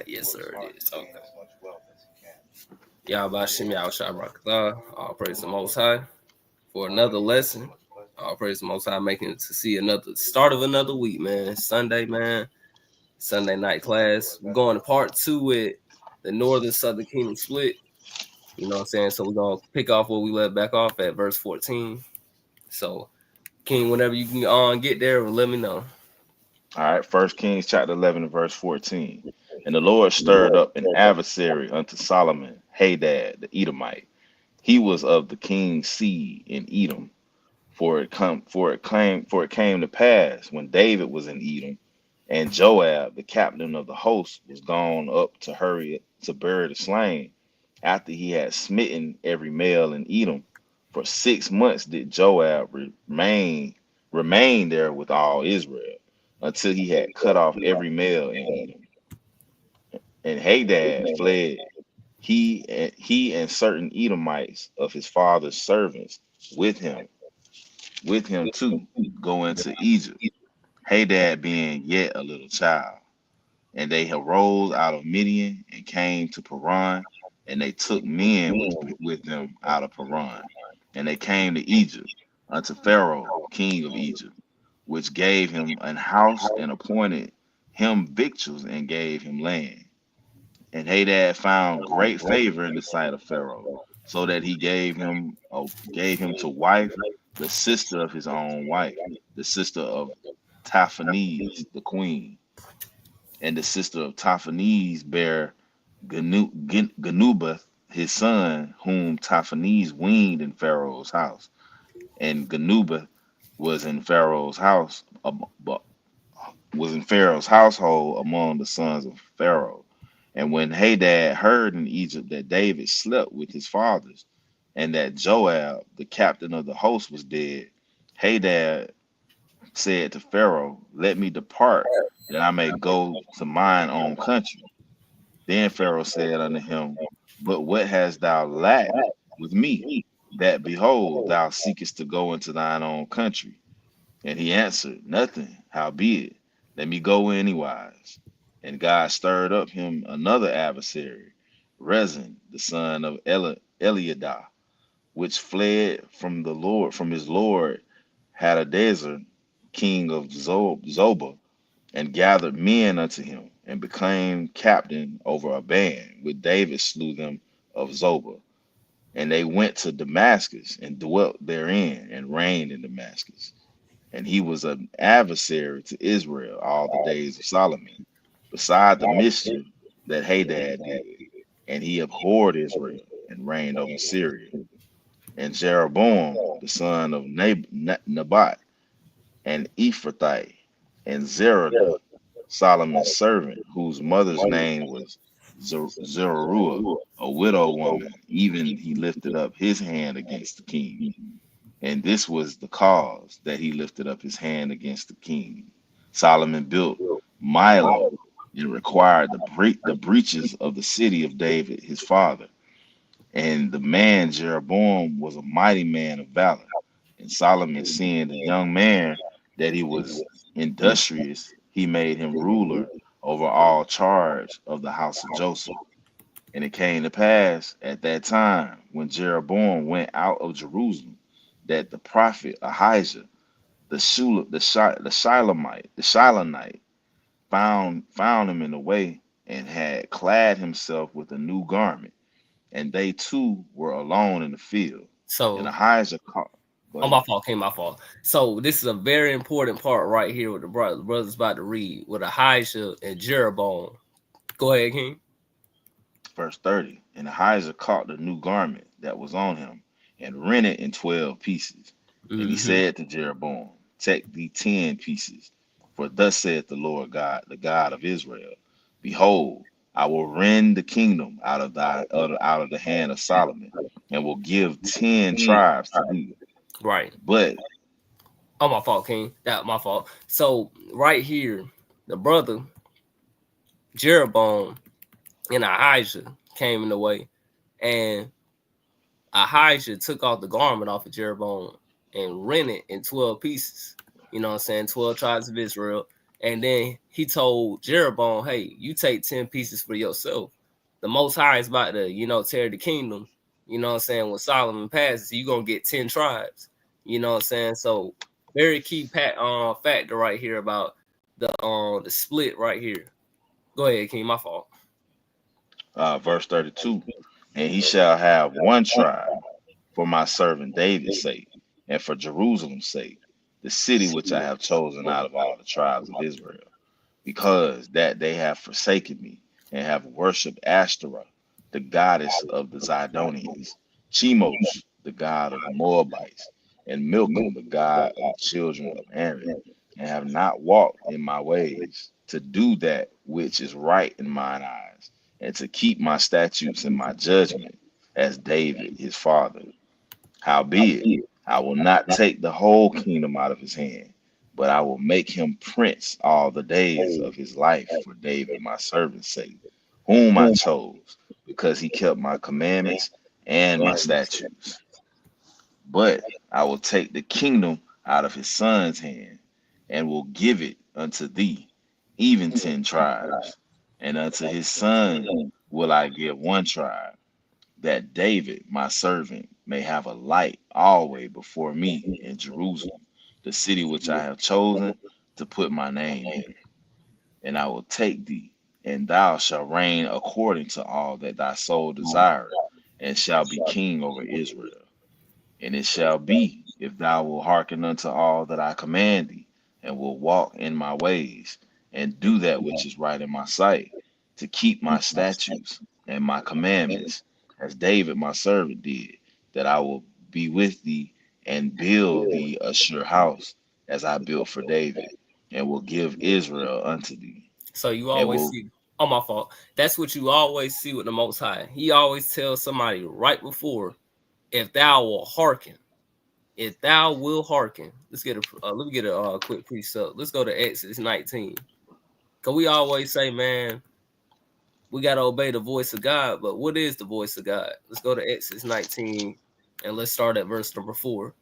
Yes, sir, it is. Okay. Y'all Shimmy out Shabrakatah. All praise the Most High for another lesson. All praise the Most High, making it to see another start of another week, man. Sunday, man. Sunday night class. We're going to part two with the Northern Southern Kingdom split. You know what I'm saying? So we're going to pick off where we left back off at verse 14. So, King, whenever you can get there, let me know. All right, First Kings chapter 11 and verse 14. And the Lord stirred up an adversary unto Solomon, Hadad the Edomite. He was of the king's seed in Edom. For it came to pass when David was in Edom, and Joab, the captain of the host, was gone up to hurry to bury the slain, after he had smitten every male in Edom. For 6 months did Joab remain there with all Israel, until he had cut off every male in Edom. And Hadad fled, he and certain Edomites of his father's servants with him too, go into Egypt, Hadad being yet a little child. And they arose out of Midian and came to Paran, and they took men with them out of Paran. And they came to Egypt unto Pharaoh, king of Egypt, which gave him an house and appointed him victuals and gave him land. And Hadad found great favor in the sight of Pharaoh, so that he gave him to wife the sister of his own wife, the sister of Taphanes, the queen. And the sister of Taphanes bare Genubath, his son, whom Taphanes weaned in Pharaoh's house. And Genubath was in Pharaoh's house, was in Pharaoh's household among the sons of Pharaoh. And when Hadad heard in Egypt that David slept with his fathers, and that Joab, the captain of the host, was dead, Hadad said to Pharaoh, Let me depart, that I may go to mine own country. Then Pharaoh said unto him, But what hast thou lacked with me, that behold, thou seekest to go into thine own country? And he answered, Nothing, howbeit, let me go anywise. And God stirred up him another adversary, Rezin, the son of Eliadah, which fled from his lord Hadadezer, king of Zobah, and gathered men unto him, and became captain over a band, with David slew them of Zobah. And they went to Damascus, and dwelt therein, and reigned in Damascus. And he was an adversary to Israel all the days of Solomon, beside the mischief that Hadad did. And he abhorred Israel, and reigned over Syria. And Jeroboam, the son of Nabat, and Ephrathite, and Zeradah, Solomon's servant, whose mother's name was Zeruiah, a widow woman, even he lifted up his hand against the king. And this was the cause that he lifted up his hand against the king. Solomon built Milo and required the breaches of the city of David, his father. And the man Jeroboam was a mighty man of valor. And Solomon, seeing the young man that he was industrious, he made him ruler over all charge of the house of Joseph. And it came to pass at that time, when Jeroboam went out of Jerusalem, that the prophet Ahijah, the Shilonite, found him in the way, and had clad himself with a new garment. And they two were alone in the field. And So, Ahijah called. Go oh, my ahead. fault, King, my fault. So, this is a very important part right here with the brothers about to read with Ahijah and Jeroboam. Go ahead, King. Verse 30. And Ahijah caught the new garment that was on him, and rent it in 12 pieces. And he Mm-hmm. said to Jeroboam, Take thee 10 pieces. For thus saith the Lord God, the God of Israel, Behold, I will rend the kingdom out of the hand of Solomon, and will give 10 tribes to thee. Right. But Oh, my fault, King. That my fault. So, right here, the brother Jeroboam and Ahijah came in the way, and Ahijah took off the garment off of Jeroboam and rent it in 12 pieces. You know what I'm saying? 12 tribes of Israel. And then he told Jeroboam, hey, you take 10 pieces for yourself. The Most High is about to, tear the kingdom. You know what I'm saying? When Solomon passes, you're going to get 10 tribes. You know what I'm saying? So very key factor right here about the split right here. Go ahead, King. My fault. Verse 32. And he shall have one tribe for my servant David's sake, and for Jerusalem's sake, the city which I have chosen out of all the tribes of Israel, because that they have forsaken me and have worshipped Ashtoreth, the goddess of the Zidonians, Chemosh, the god of the Moabites, and Milcom, the god of the children of Ammon, and have not walked in my ways to do that which is right in mine eyes, and to keep my statutes and my judgment, as David his father. Howbeit, I will not take the whole kingdom out of his hand, but I will make him prince all the days of his life for David my servant's sake, whom I chose, because he kept my commandments and my statutes. But I will take the kingdom out of his son's hand, and will give it unto thee, even 10 tribes, and unto his son will I give one tribe, that David, my servant, may have a light always before me in Jerusalem, the city which I have chosen to put my name in. And I will take thee, and thou shalt reign according to all that thy soul desireth, and shall be king over Israel. And it shall be, if thou wilt hearken unto all that I command thee, and will walk in my ways, and do that which is right in my sight, to keep my statutes and my commandments, as David my servant did, that I will be with thee and build thee a sure house, as I built for David, and will give Israel unto thee. So you And always will see, oh, my fault. That's what you always see with the Most High. He always tells somebody right before, if thou will hearken. If thou will hearken, let me get a quick precept. Let's go to Exodus 19. Cause we always say, man, we gotta obey the voice of God. But what is the voice of God? Let's go to Exodus 19 and let's start at verse number 4.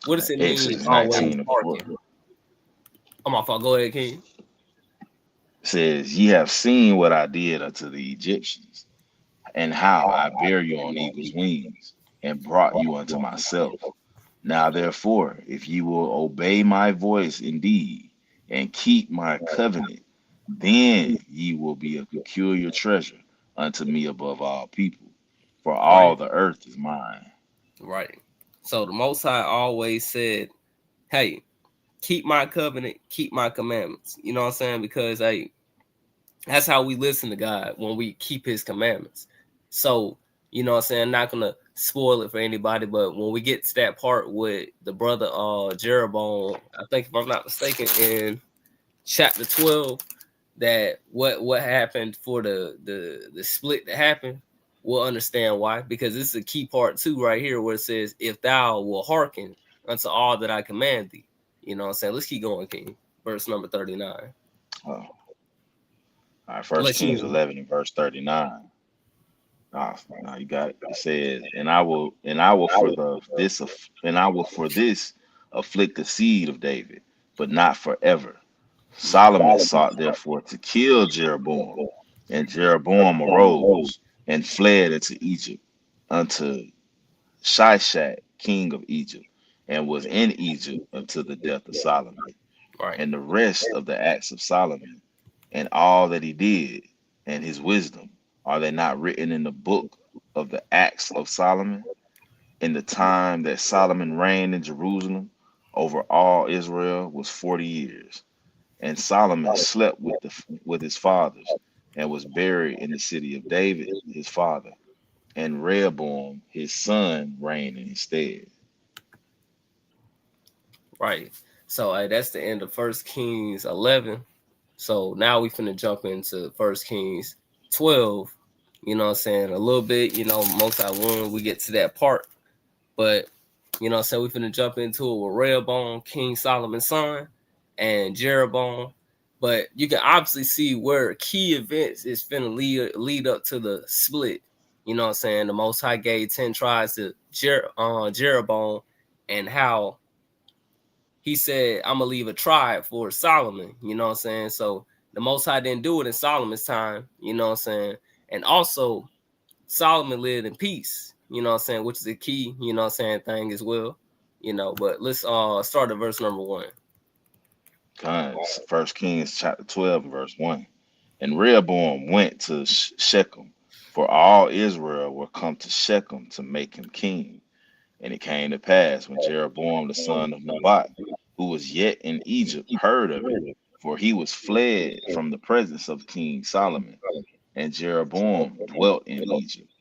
What does it mean Exodus always 19 and 4 hearken? Oh, my fault. Go ahead, King. says, Ye have seen what I did unto the Egyptians, and how I bear you on eagle's wings, and brought you unto myself. Now therefore, if ye will obey my voice indeed, and keep my covenant, then ye will be a peculiar treasure unto me above all people, for all Right, the earth is mine. right. So the Most High always said, hey, keep my covenant, keep my commandments. You know what I'm saying? Because hey, that's how we listen to God, when we keep his commandments. So, you know what I'm saying, not gonna spoil it for anybody, but when we get to that part with the brother Jeroboam, I think if I'm not mistaken, in chapter 12, that what happened for the split that happened, we'll understand why, because this is a key part too right here, where it says, if thou will hearken unto all that I command thee. You know what I'm saying? Let's keep going, King. Verse number 39. Oh, all right, First Unless Kings you 11 and verse 39. No, you got it. It says, and I will for this afflict the seed of David, but not forever. Solomon sought therefore to kill Jeroboam, and Jeroboam arose and fled into Egypt unto Shishak, king of Egypt, and was in Egypt until the death of Solomon. right. And the rest of the acts of Solomon, and all that he did, and his wisdom, are they not written in the book of the acts of Solomon? In the time that Solomon reigned in Jerusalem over all Israel was 40 years. And Solomon slept with his fathers, and was buried in the city of David his father, and Rehoboam his son reigned in his stead. Right. So that's the end of First Kings 11. So now we finna jump into First Kings 12. You know what I'm saying? A little bit, most I won, we get to that part. But, you know what I'm saying? We finna jump into it with Rehoboam, King Solomon's son, and Jeroboam. But you can obviously see where key events is finna lead up to the split. You know what I'm saying? The Most High gave 10 tribes to Jeroboam, and how he said, I'm gonna leave a tribe for Solomon, you know what I'm saying? So the Most High didn't do it in Solomon's time, you know what I'm saying? And also Solomon lived in peace, you know what I'm saying, which is a key, you know what I'm saying, thing as well. You know, but let's start at verse number 1. First Kings chapter 12, verse 1. And Rehoboam went to Shechem, for all Israel were come to Shechem to make him king. And it came to pass when Jeroboam the son of Nebat, who was yet in Egypt, heard of it, for he was fled from the presence of King Solomon, and Jeroboam dwelt in Egypt,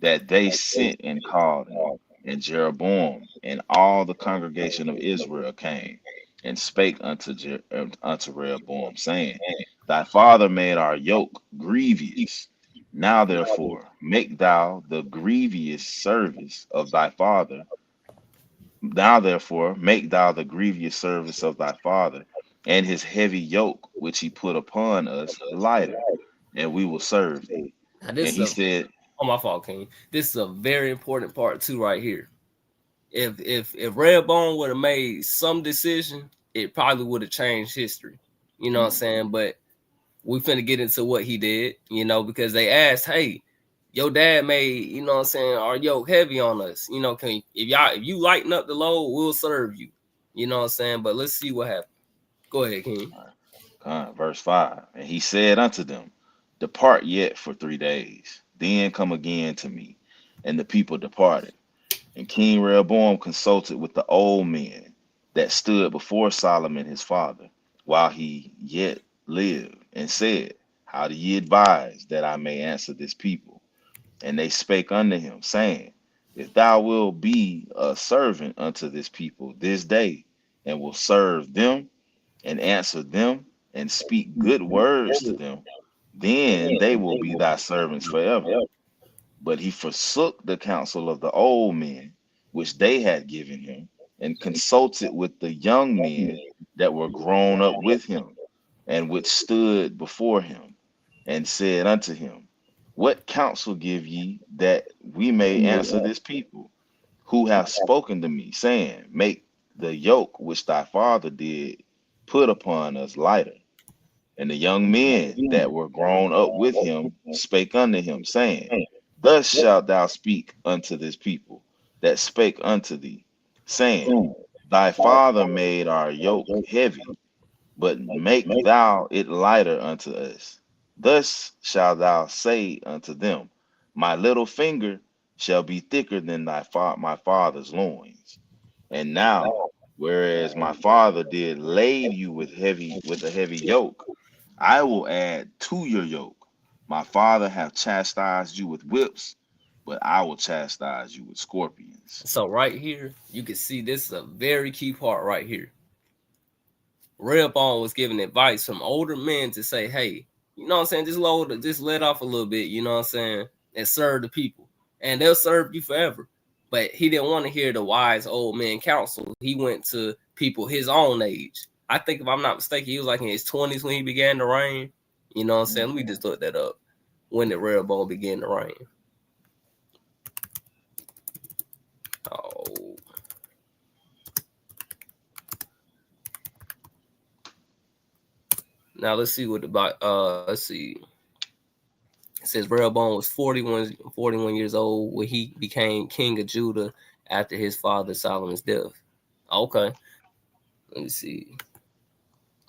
that they sent and called him. And Jeroboam and all the congregation of Israel came and spake unto Rehoboam, saying, Thy father made our yoke grievous. Now therefore make thou the grievous service of thy father. Now therefore make thou the grievous service of thy father, and his heavy yoke which he put upon us lighter, and we will serve thee. Now, this And he is said, my fault, King. This is a very important part too, right here. If Redbone would have made some decision, it probably would have changed history. You know what I'm saying? But we finna get into what he did, you know, because they asked, hey, your dad made, you know what I'm saying, our yoke heavy on us. You know, if you lighten up the load, we'll serve you. You know what I'm saying? But let's see what happened. Go ahead, King. Verse 5. And he said unto them, Depart yet for 3 days, then come again to me. And the people departed. And King Rehoboam consulted with the old men that stood before Solomon his father, while he yet lived, and said, How do ye advise that I may answer this people? And they spake unto him, saying, If thou wilt be a servant unto this people this day, and will serve them, and answer them, and speak good words to them, then they will be thy servants forever. But he forsook the counsel of the old men, which they had given him, and consulted with the young men that were grown up with him, and which stood before him, and said unto him, What counsel give ye that we may answer this people, who have spoken to me, saying, Make the yoke which thy father did put upon us lighter? And the young men that were grown up with him spake unto him, saying, Thus shalt thou speak unto this people that spake unto thee, saying, Thy father made our yoke heavy, but make thou it lighter unto us. Thus shalt thou say unto them, My little finger shall be thicker than my father's loins. And now, whereas my father did lade you with a heavy yoke, I will add to your yoke. My father hath chastised you with whips, but I will chastise you with scorpions. So right here, you can see this is a very key part right here. Rehoboam was giving advice from older men to say, hey, you know what I'm saying, just let off a little bit, you know what I'm saying, and serve the people. And they'll serve you forever. But he didn't want to hear the wise old man counsel. He went to people his own age. I think if I'm not mistaken, he was like in his 20s when he began to reign. You know what I'm saying? Let me just look that up. When did Rehoboam begin to reign? Oh. Now let's see what about let's see. It says Rehoboam was 41 years old when he became king of Judah after his father Solomon's death. Okay. Let me see.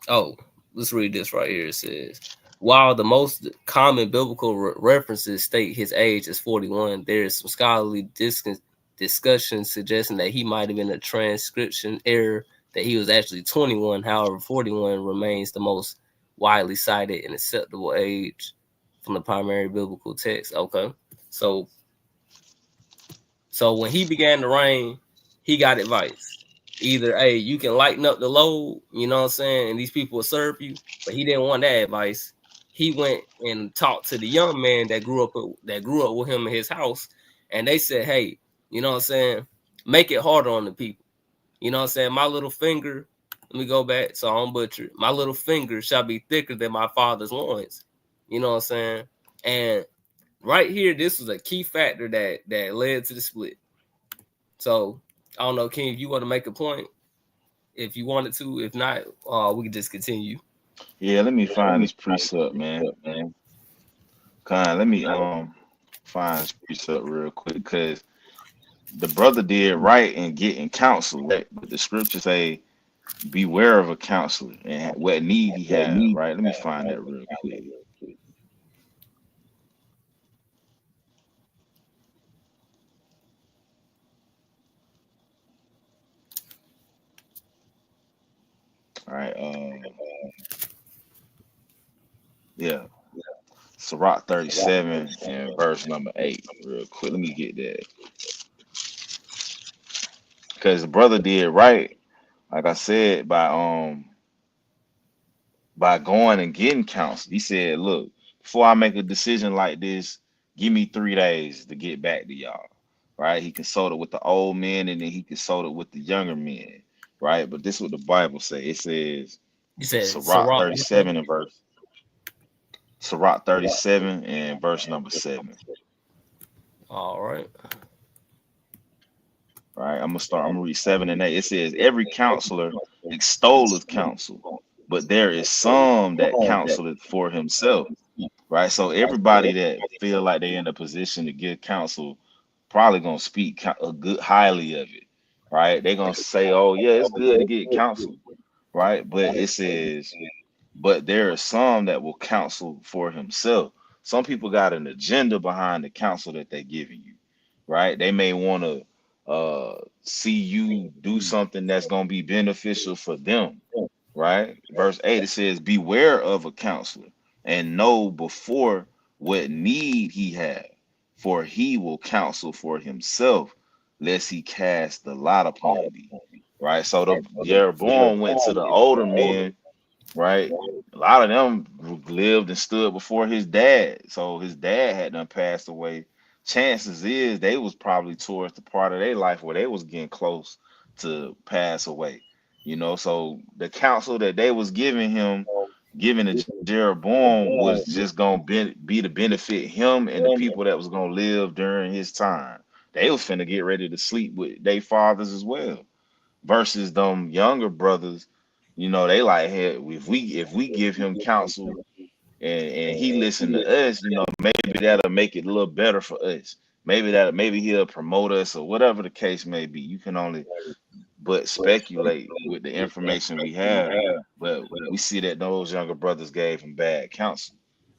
Oh, let's read this right here. It says, while the most common biblical references state his age as 41, there is some scholarly discussion suggesting that he might have been a transcription error, that he was actually 21. However, 41 remains the most widely cited and acceptable age from the primary biblical text. Okay. So when he began to reign, he got advice. Either, hey, you can lighten up the load, you know what I'm saying, and these people will serve you. But he didn't want that advice. He went and talked to the young man that grew up with him in his house, and they said, hey, you know what I'm saying, make it harder on the people. You know what I'm saying? My little finger, let me go back so I don't butcher it. My little finger shall be thicker than my father's loins. You know what I'm saying? And right here, this was a key factor that led to the split. So I don't know, King, if you want to make a point. if you wanted to. If not, we can just continue. Yeah, let me find this precept, man. Let me find this precept real quick, because the brother did right in getting counsel, right? But the scriptures say, beware of a counselor and what need he have, right? Let me find that real quick. All right, yeah, Sirach 37 and verse number 8, real quick. Let me get that, because the brother did right, like I said, by going and getting counsel. He said, look, before I make a decision like this, give me 3 days to get back to y'all. Right? He consulted with the old men, and then he consulted with the younger men. Right? But this is what the Bible says. It says, You said Sirach Sirach. 37 and verse Sirach 37 and verse number 7. All right. Right? I'm gonna read 7 and 8. It says, every counselor extolleth counsel, but there is some that counseleth for himself. Right? So everybody that feel like they in a position to give counsel probably gonna speak a good highly of it. Right? They're gonna say, oh yeah, it's good to get counsel. Right? But it says, but there are some that will counsel for himself. Some people got an agenda behind the counsel that they're giving you. Right? They may want to see you do something that's gonna be beneficial for them. Right? Verse 8, it says, beware of a counselor and know before what need he have, for he will counsel for himself, lest he cast the lot upon thee. Right? So the Jeroboam went to the older men, right? A lot of them lived and stood before his dad. So his dad had done passed away. Chances is they was probably towards the part of their life where they was getting close to pass away. So the counsel that they was giving him, giving to Jeroboam, was just gonna be to benefit him and the people that was gonna live during his time. They was finna get ready to sleep with their fathers as well, versus them younger brothers. They like, hey, if we give him counsel and he listen to us, maybe that'll make it a little better for us. Maybe he'll promote us, or whatever the case may be. You can only but speculate with the information we have. But we see that those younger brothers gave him bad counsel,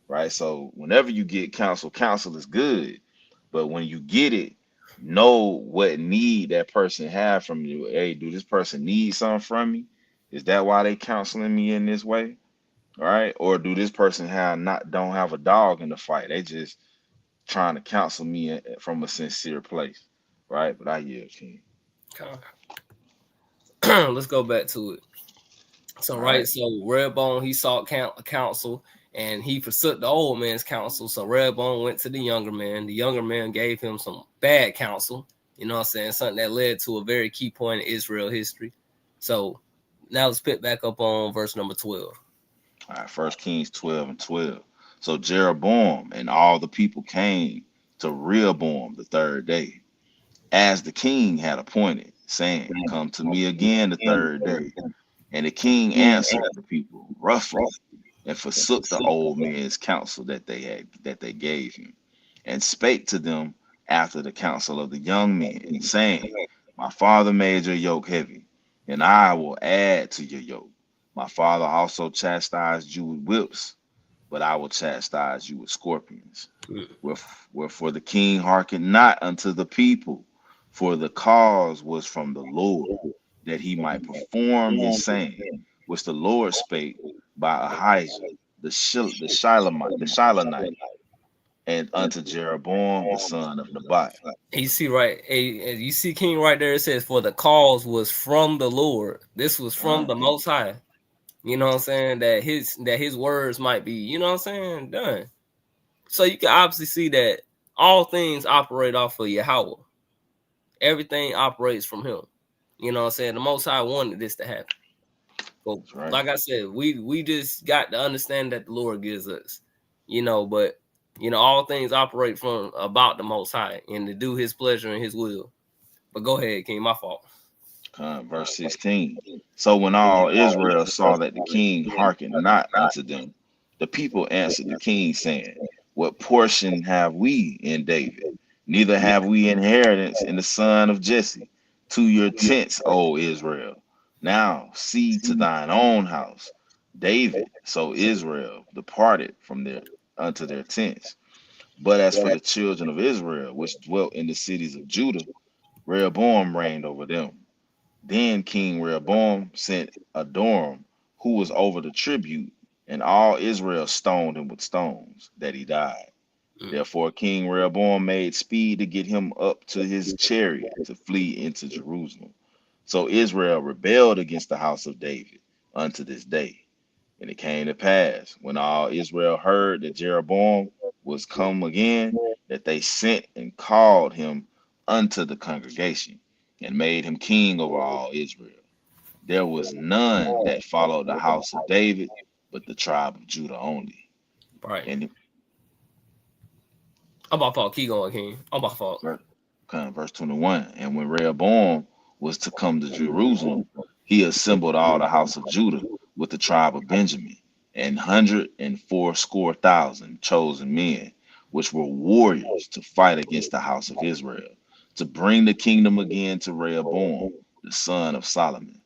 right? So whenever you get counsel, counsel is good. But when you get it, know what need that person have from you. Hey, do this person need something from me? Is that why they counseling me in this way? All right. Or do this person don't have a dog in the fight? They just trying to counsel me from a sincere place. Right. But I yield, King. Okay. Let's go back to it. So, All right. right. So, Redbone, he sought counsel and he forsook the old man's counsel. So, Redbone went to the younger man. The younger man gave him some bad counsel. You know what I'm saying? Something that led to a very key point in Israel history. So, now let's pick back up on verse number 12. All right. 1 Kings 12 and 12. So Jeroboam and all the people came to Rehoboam the third day, as the king had appointed, saying, come to me again the third day. And the king answered the people roughly, and forsook the old men's counsel that they gave him, and spake to them after the counsel of the young men, saying, my father made your yoke heavy, and I will add to your yoke. My father also chastised you with whips, but I will chastise you with scorpions. Wherefore the king hearkened not unto the people, for the cause was from the Lord, that he might perform his saying, which the Lord spake by Ahijah the Shilonite, and unto Jeroboam the son of Nebat. You see, right? You see, King, right there. It says, "For the cause was from the Lord. This was from the Most High." You know what I'm saying? That his words might be, you know what I'm saying, done. So you can obviously see that all things operate off of Yahweh. Everything operates from Him. You know what I'm saying? The Most High wanted this to happen. But Right. like I said, we just got to understand that the Lord gives us. But all things operate from about the Most High and to do His pleasure and His will. But go ahead, King. My fault. Verse 16. So when all Israel saw that the king hearkened not unto them, the people answered the king, saying, what portion have we in David? Neither have we inheritance in the son of Jesse. To your tents, O Israel. Now see to thine own house. David, so Israel, departed from their unto their tents. But as for the children of Israel, which dwelt in the cities of Judah, Rehoboam reigned over them. Then King Rehoboam sent Adoram, who was over the tribute, and all Israel stoned him with stones, that he died. Mm. Therefore King Rehoboam made speed to get him up to his chariot to flee into Jerusalem. So Israel rebelled against the house of David unto this day. And it came to pass, when all Israel heard that Jeroboam was come again, that they sent and called him unto the congregation, and made him king over all Israel. There was none that followed the house of David, but the tribe of Judah only. Right. And I'm my fault. Keep going, King. I'm my fault. verse 21, and when Rehoboam was to come to Jerusalem, he assembled all the house of Judah with the tribe of Benjamin, and 180,000 chosen men, which were warriors to fight against the house of Israel, to bring the kingdom again to Rehoboam, the son of Solomon.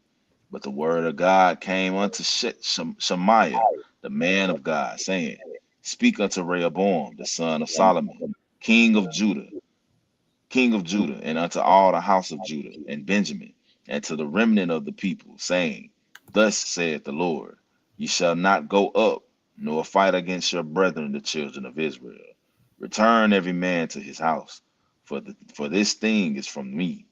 But the word of God came unto Shemaiah, the man of God, saying, speak unto Rehoboam, the son of Solomon, king of Judah, and unto all the house of Judah and Benjamin, and to the remnant of the people, saying, thus saith the Lord, ye shall not go up, nor fight against your brethren, the children of Israel. Return every man to his house, for this thing is from me.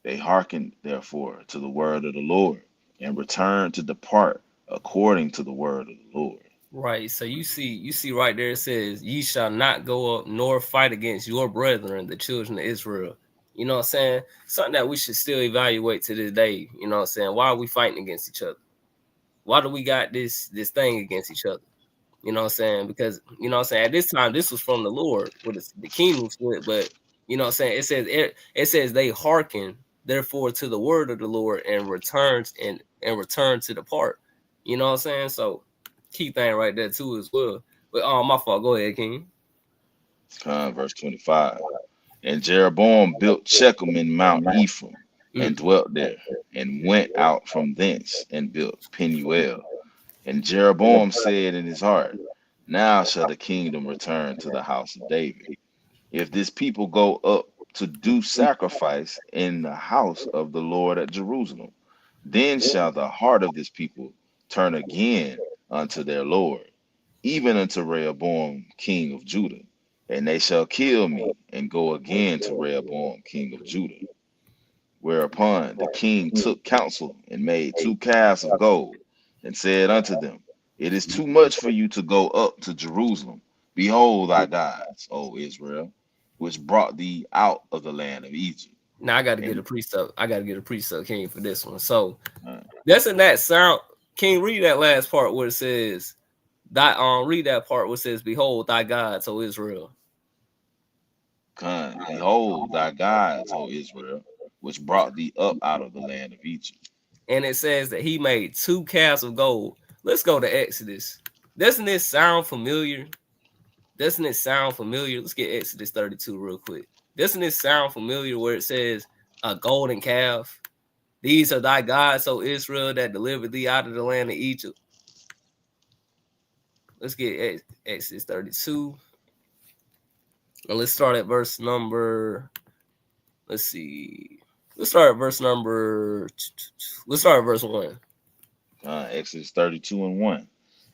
They hearkened therefore to the word of the Lord, and returned to depart according to the word of the Lord. Right. So you see right there it says, ye shall not go up nor fight against your brethren, the children of Israel. You know what I'm saying? Something that we should still evaluate to this day. You know what I'm saying? Why are we fighting against each other? Why do we got this thing against each other? You know what I'm saying? Because, you know what I'm saying, at this time, this was from the Lord with the kingdom split, but you know what I'm saying? It says they hearken therefore to the word of the Lord and returns and return to the part. You know what I'm saying? So key thing right there too as well. But my fault. Go ahead, King. Verse 25. And Jeroboam built Shechem in Mount Ephraim, and dwelt there, and went out from thence, and built Penuel. And Jeroboam said in his heart, now shall the kingdom return to the house of David. If this people go up to do sacrifice in the house of the Lord at Jerusalem, then shall the heart of this people turn again unto their Lord, even unto Rehoboam king of Judah, and they shall kill me and go again to Rehoboam king of Judah. Whereupon the king took counsel and made 2 calves of gold, and said unto them, it is too much for you to go up to Jerusalem. Behold thy gods, O Israel, which brought thee out of the land of Egypt. Now I got to get a precept. King, for this one. So uh, that's in that sound. King, read that last part where it says, read that part where it says, behold thy gods, O Israel. Behold thy gods, O Israel, which brought thee up out of the land of Egypt. And it says that he made 2 calves of gold. Let's go to Exodus. Doesn't this sound familiar? Let's get Exodus 32 real quick. Doesn't this sound familiar where it says a golden calf? These are thy gods, O Israel, that delivered thee out of the land of Egypt. Let's get Exodus 32. And let's start at verse number. Let's see. Let's start at verse 1. Exodus 32 and 1.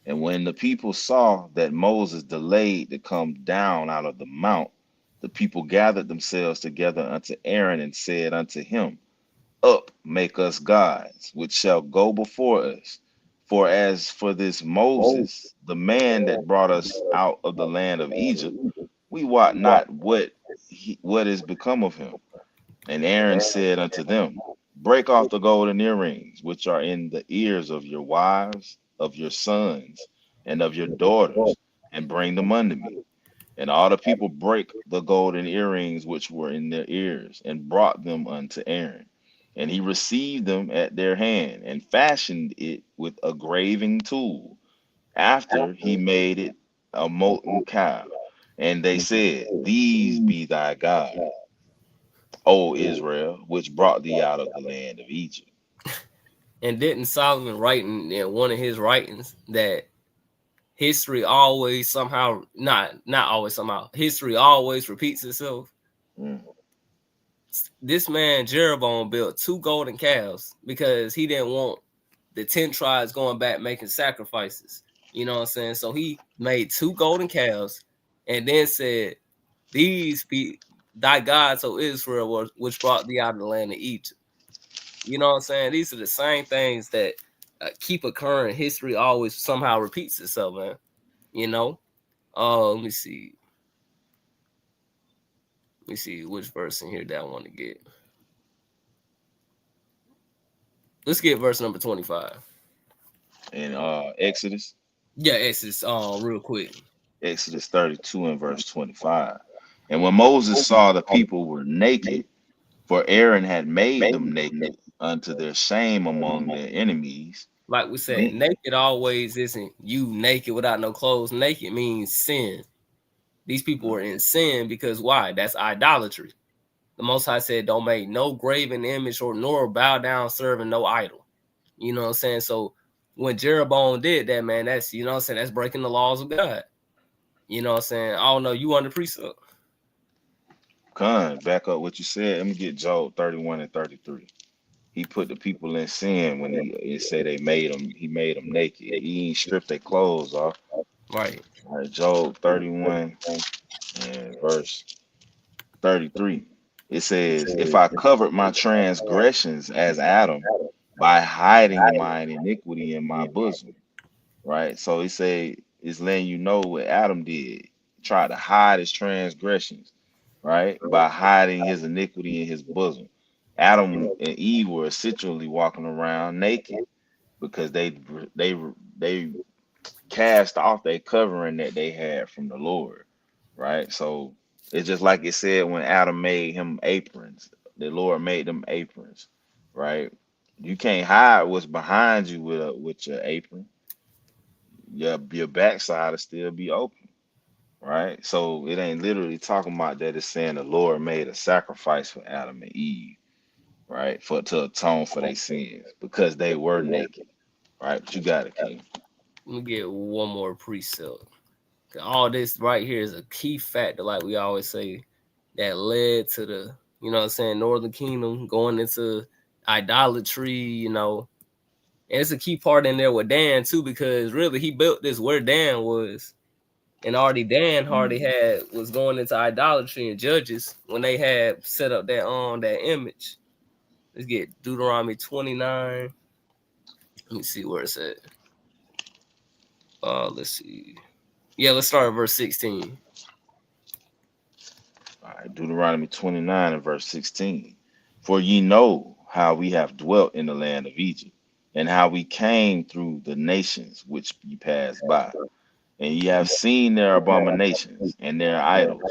And when the people saw that Moses delayed to come down out of the mount, the people gathered themselves together unto Aaron and said unto him, up, make us gods, which shall go before us. For as for this Moses, the man that brought us out of the land of Egypt, we wot not what is become of him. And Aaron said unto them, break off the golden earrings, which are in the ears of your wives, of your sons, and of your daughters, and bring them unto me. And all the people brake the golden earrings which were in their ears, and brought them unto Aaron. And he received them at their hand and fashioned it with a graving tool. After he made it a molten calf. And they said, These be thy God, O Israel, which brought thee out of the land of Egypt. And didn't Solomon write in one of his writings that history always somehow not always somehow history always repeats itself? Mm. This man Jeroboam built 2 golden calves because he didn't want the 10 tribes going back making sacrifices. You know what I'm saying? So he made 2 golden calves and then said, These be thy gods, O Israel, which brought thee out of the land of Egypt. You know what I'm saying? These are the same things that keep occurring. History always somehow repeats itself, man. You know? Let me see. Let me see which verse in here that I want to get. Let's get verse number 25. In Exodus. Yeah, Exodus, real quick. Exodus 32 and verse 25. And when Moses saw the people were naked, for Aaron had made them naked unto their shame among their enemies. Like we said, naked always isn't you naked without no clothes. Naked means sin. These people were in sin because why? That's idolatry. The Most High said, don't make no graven image or nor bow down serving no idol. You know what I'm saying? So when Jeroboam did that, man, that's, you know what I'm saying, that's breaking the laws of God. You know what I'm saying? I don't know, you on the precept. Con, back up what you said. Let me get Job 31 and 33. He put the people in sin when he said he made them naked. He ain't stripped their clothes off. Right. All right, Job 31 and verse 33. It says, If I covered my transgressions as Adam by hiding mine iniquity in my bosom. Right? So he say it's letting you know what Adam did. He tried to hide his transgressions, right? By hiding his iniquity in his bosom. Adam and Eve were essentially walking around naked because they cast off their covering that they had from the Lord, right? So it's just like it said when Adam made him aprons. The Lord made them aprons, right? You can't hide what's behind you with your apron. Your backside will still be open, right? So it ain't literally talking about that. It's saying the Lord made a sacrifice for Adam and Eve, right? For to atone for their sins because they were naked, right? But you got it, King. Let me get one more precept. All this right here is a key factor, like we always say, that led to the, you know what I'm saying, Northern Kingdom going into idolatry, you know. And it's a key part in there with Dan too, because really he built this where Dan was. And already Dan Hardy was going into idolatry and Judges when they had set up that image. Let's get Deuteronomy 29. Let me see where it's at. Let's see. Yeah, let's start at verse 16. All right, Deuteronomy 29 and verse 16. For ye know how we have dwelt in the land of Egypt, and how we came through the nations which ye passed by. And ye have seen their abominations and their idols,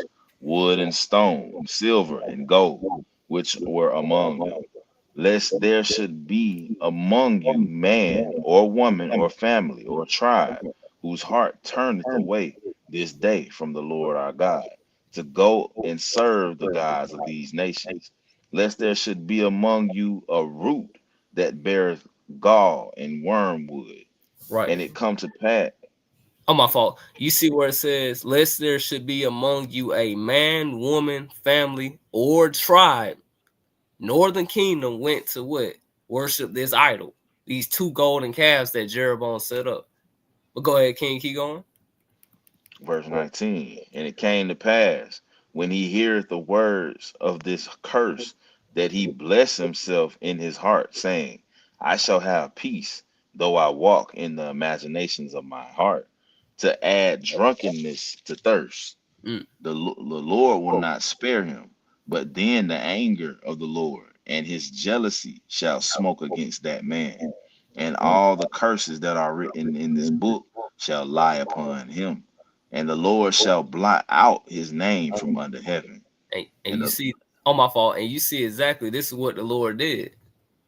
wood and stone, silver and gold, which were among them. Lest there should be among you man or woman or family or tribe whose heart turneth away this day from the Lord our God, to go and serve the gods of these nations. Lest there should be among you a root that beareth gall and wormwood, Right. and it come to pass. Oh, my fault. You see where it says, lest there should be among you a man, woman, family, or tribe. Northern Kingdom went to what? Worship this idol. These 2 golden calves that Jeroboam set up. But go ahead, King, keep going. Verse 19. And it came to pass, when he heareth the words of this curse, that he bless himself in his heart, saying, I shall have peace, though I walk in the imaginations of my heart, to add drunkenness to thirst. The Lord will not spare him, but then the anger of the Lord and his jealousy shall smoke against that man, and all the curses that are written in this book shall lie upon him, and the Lord shall blot out his name from under heaven. And you see, on my fault, and you see exactly this is what the Lord did.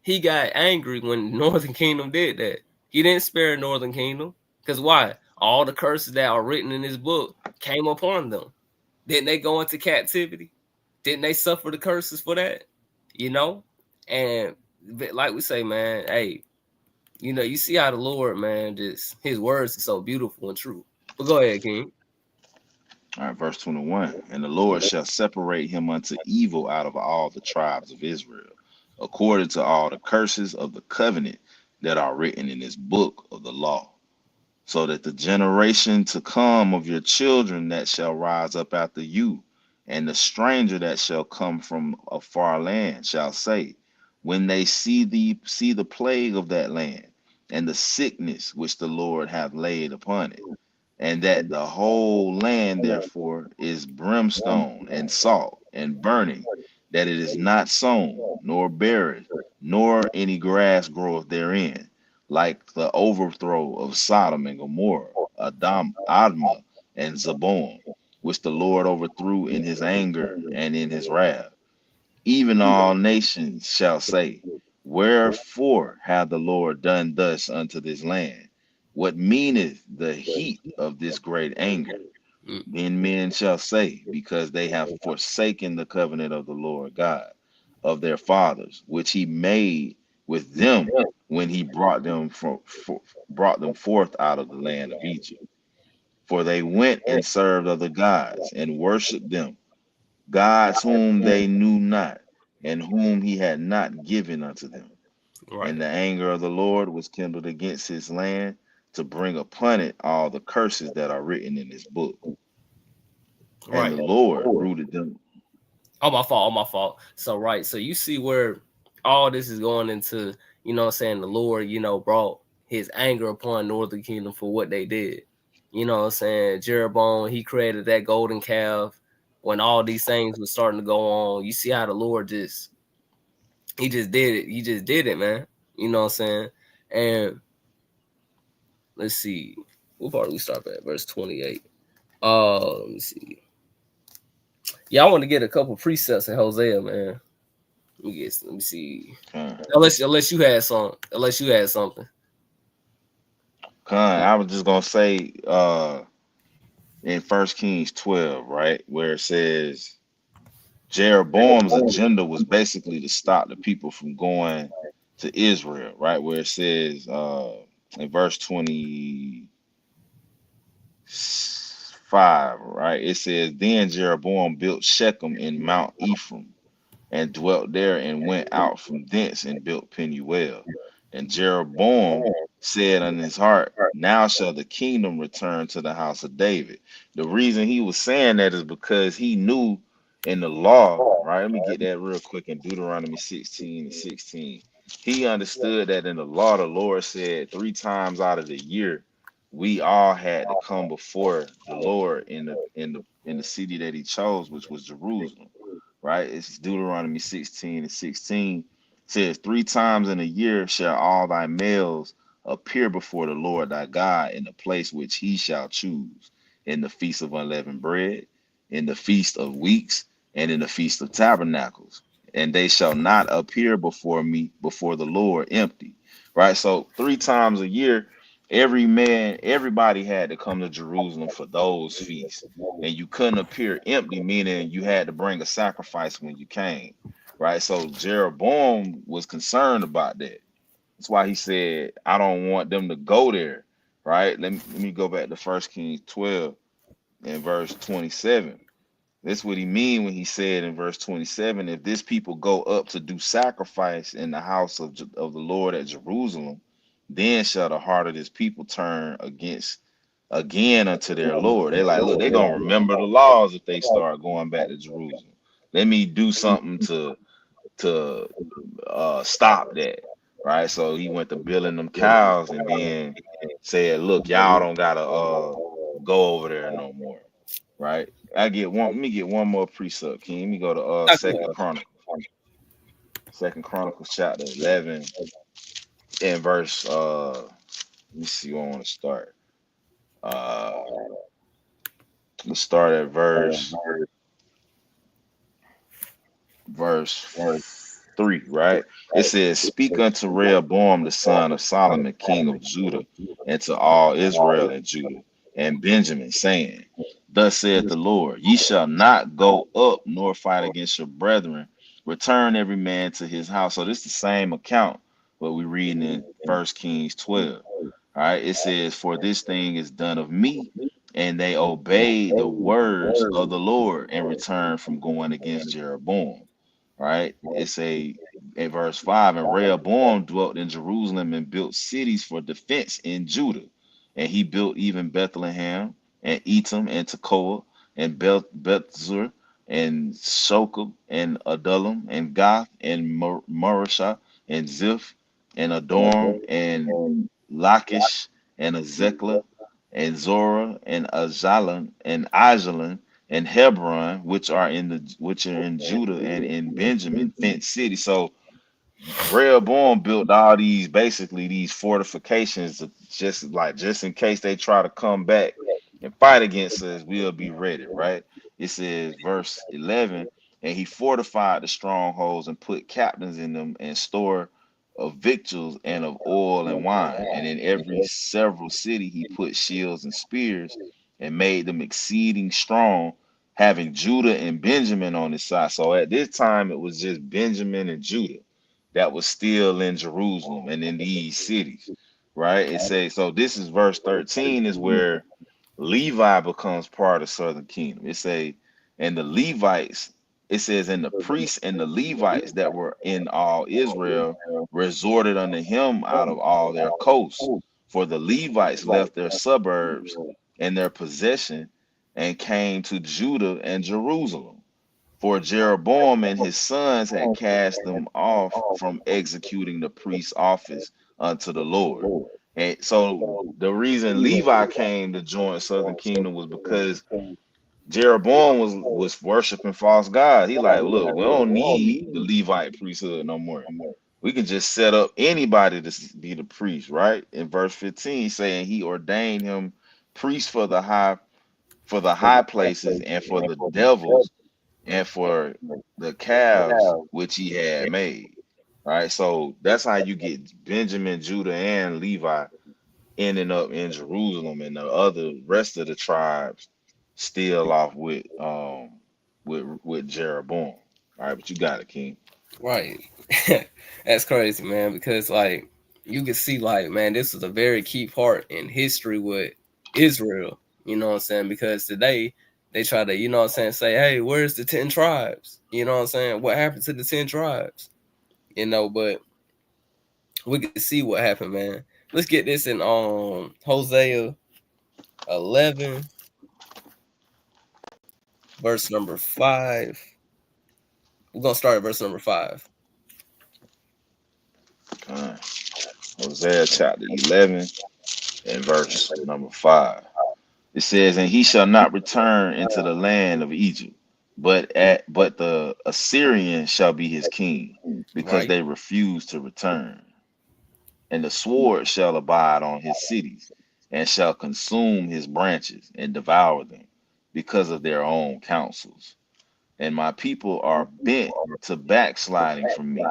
he got angry when Northern Kingdom did that. He didn't spare Northern Kingdom. Because why? All the curses that are written in this book came upon them. Didn't they go into captivity? Didn't they suffer the curses for that? You know? And like we say, man, hey, you know, you see how the Lord, man, just his words are so beautiful and true. But go ahead, King. All right, verse 21. And the Lord shall separate him unto evil out of all the tribes of Israel, according to all the curses of the covenant that are written in this book of the law, so that the generation to come of your children that shall rise up after you, and the stranger that shall come from a far land shall say, when they see the plague of that land, and the sickness which the Lord hath laid upon it, and that the whole land therefore is brimstone and salt and burning, that it is not sown, nor buried, nor any grass groweth therein, like the overthrow of Sodom and Gomorrah, Admah and Zeboam, which the Lord overthrew in his anger and in his wrath. Even all nations shall say, wherefore hath the Lord done thus unto this land? What meaneth the heat of this great anger? Then men shall say, because they have forsaken the covenant of the Lord God of their fathers, which he made with them when he brought them forth out of the land of Egypt. For they went and served other gods and worshipped them, gods whom they knew not, and whom he had not given unto them. Right. And the anger of the Lord was kindled against his land to bring upon it all the curses that are written in this book. And Right. the Lord rooted them. Oh, my fault. Oh, my fault. So, right. So you see where all this is going into, you know what I'm saying? The Lord, you know, brought his anger upon Northern Kingdom for what they did. You know what I'm saying? Jeroboam, he created that golden calf when all these things were starting to go on. You see how the Lord he just did it. He just did it, man. You know what I'm saying? And let's see. What part do we start at? Verse 28. Let me see. Yeah, I want to get a couple precepts in Hosea, man. Let me see. Unless you had something. I was just gonna say in 1 Kings 12, right, where it says Jeroboam's agenda was basically to stop the people from going to Israel, right? Where it says in verse 25, right? It says, then Jeroboam built Shechem in Mount Ephraim and dwelt there, and went out from thence and built Penuel. And Jeroboam said in his heart, now shall the kingdom return to the house of David. The reason he was saying that is because he knew in the law, right? Let me get that real quick in Deuteronomy 16 and 16. He understood that in the law, the Lord said 3 times out of the year, we all had to come before the Lord in the city that he chose, which was Jerusalem, right? It's Deuteronomy 16 and 16. It says, 3 times in a year shall all thy males appear before the Lord thy God in the place which he shall choose, in the feast of unleavened bread, in the feast of weeks, and in the feast of tabernacles. And they shall not appear before me, before the Lord, empty. Right? So 3 times a year, everybody had to come to Jerusalem for those feasts, and you couldn't appear empty, meaning you had to bring a sacrifice when you came, right? So Jeroboam was concerned about that. That's why he said, I don't want them to go there, right? Let me go back to 1 Kings 12 and verse 27. That's what he mean when he said in verse 27, if this people go up to do sacrifice in the house of the Lord at Jerusalem, then shall the heart of this people turn again unto their Lord. They like, look, they're gonna remember the laws if they start going back to Jerusalem. Let me do something to stop that. Right. So he went to billing them cows and then said, look, y'all don't gotta go over there no more. Right. Let me get one more precept, King. Let me go to Second Chronicles chapter 11 and verse let me see where I want to start. Uh let's start at verse 3, right? It says, "Speak unto Rehoboam the son of Solomon, king of Judah, and to all Israel and Judah and Benjamin, saying, Thus saith the Lord, ye shall not go up nor fight against your brethren. Return every man to his house." So this is the same account what we reading in 1 Kings 12. All right, it says, "For this thing is done of me, and they obeyed the words of the Lord and returned from going against Jeroboam." Right? It's a in verse 5, "And Rehoboam dwelt in Jerusalem and built cities for defense in Judah. And he built even Bethlehem and Etam and Tekoa and Bethzur and Shokel and Adullam and Gath and Marashah and Ziph and Adorm and Lachish and Azeklah and Zorah and Ajalon and Hebron, which are in Judah and in Benjamin, fenced cities." So Rehoboam built all these, basically these fortifications, just in case they try to come back and fight against us, we'll be ready, right? It says, verse 11, "And he fortified the strongholds and put captains in them and store of victuals and of oil and wine. And in every several city he put shields and spears and made them exceeding strong, having Judah and Benjamin on his side." So at this time, it was just Benjamin and Judah that was still in Jerusalem and in these cities, right? It says, so this is verse 13 is where Levi becomes part of Southern Kingdom. It say, "And the Levites," it says, "and the priests and the Levites that were in all Israel resorted unto him out of all their coasts. For the Levites left their suburbs and their possession and came to Judah and Jerusalem. For Jeroboam and his sons had cast them off from executing the priest's office unto the Lord." And so the reason Levi came to join Southern Kingdom was because Jeroboam was worshiping false gods. He like, look, we don't need the Levite priesthood no more. We can just set up anybody to be the priest, right? In verse 15, saying he ordained him priest for the high places and for the devils and for the calves which he had made. Right. So that's how you get Benjamin, Judah, and Levi ending up in Jerusalem, and the other rest of the tribes still off with Jeroboam. All right, but you got it, King. Right. That's crazy, man, because like you can see like, man, this was a very key part in history with Israel, you know what I'm saying? Because today they try to, you know what I'm saying, say, "Hey, where's the 10 tribes?" You know what I'm saying? What happened to the 10 tribes? You know, but we can see what happened, man. Let's get this in Hosea 11 verse number 5. We're going to start at verse number 5. Hosea chapter 11 and verse number 5. It says, "And he shall not return into the land of Egypt, but the Assyrian shall be his king, because Right. they refuse to return. And the sword shall abide on his cities, and shall consume his branches and devour them, because of their own counsels. And my people are bent to backsliding from me.